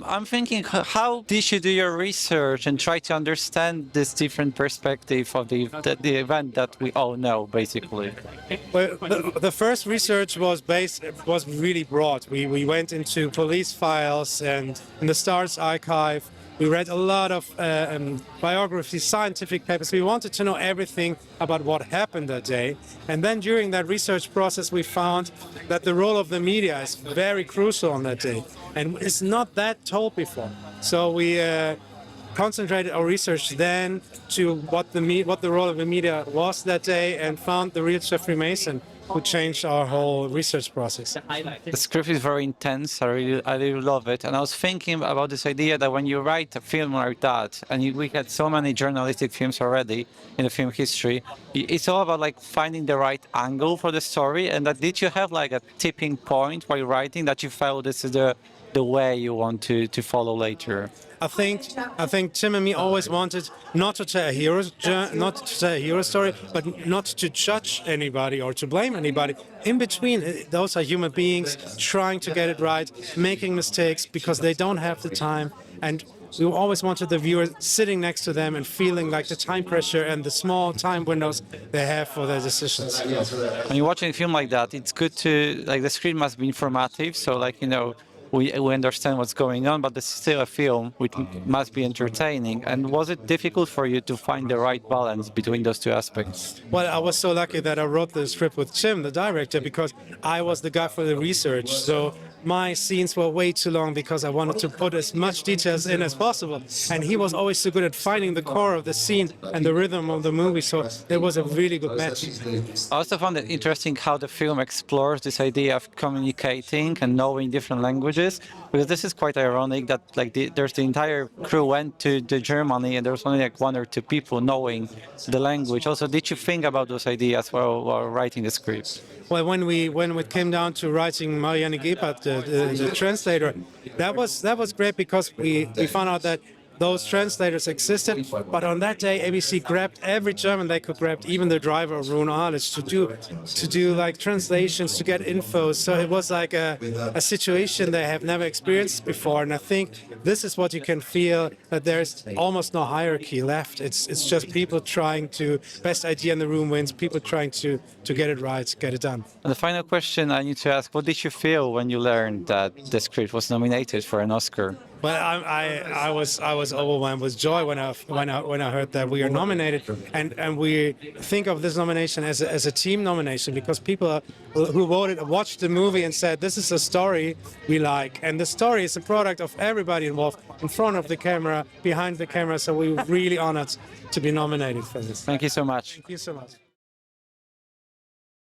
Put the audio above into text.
I'm thinking, how did you do your research and try to understand this different perspective of the event that we all know, basically? Well, the first research was really broad. We went into police files and in the STARS archive. We read a lot of biographies, scientific papers. We wanted to know everything about what happened that day. And then during that research process, we found that the role of the media is very crucial on that day. And it's not that told before. So we concentrated our research then to what the role of the media was that day, and found the real Jeffree Mason, who changed our whole research process. The script is very intense. I really love it. And I was thinking about this idea that when you write a film like that, and we had so many journalistic films already in the film history, it's all about like finding the right angle for the story. And that did you have like a tipping point while writing that you felt this is the way you want to follow later? I think Tim and me always wanted not to tell a hero story, but not to judge anybody or to blame anybody. In between, those are human beings trying to get it right, making mistakes because they don't have the time. And we always wanted the viewer sitting next to them and feeling like the time pressure and the small time windows they have for their decisions. When you're watching a film like that, it's good to, like, the script must be informative. So, like, we understand what's going on, but it's still a film which must be entertaining. And was it difficult for you to find the right balance between those two aspects? Well, I was so lucky that I wrote the script with Tim, the director, because I was the guy for the research. So my scenes were way too long because I wanted to put as much details in as possible. And he was always so good at finding the core of the scene and the rhythm of the movie. So there was a really good match. I also found it interesting how the film explores this idea of communicating and knowing different languages, because this is quite ironic that like there's the entire crew went to Germany and there's only like one or two people knowing the language. Also, did you think about those ideas while writing the script? Well, when it came down to writing Marianne Gebhardt, the translator, that was great because we found out that those translators existed, but on that day ABC grabbed every German they could grab, even the driver of Rune Arlich, to do like translations, to get info. So it was like a situation they have never experienced before, and I think this is what you can feel, that there's almost no hierarchy left. It's just people trying to, best idea in the room wins, people trying to get it right, get it done. And the final question I need to ask, what did you feel when you learned that the script was nominated for an Oscar? Well, I was overwhelmed with joy when I heard that we are nominated, and we think of this nomination as a team nomination, because people who voted watched the movie and said this is a story we like, and the story is a product of everybody involved, in front of the camera, behind the camera. So we're really honored to be nominated for this. Thank you so much. Thank you so much.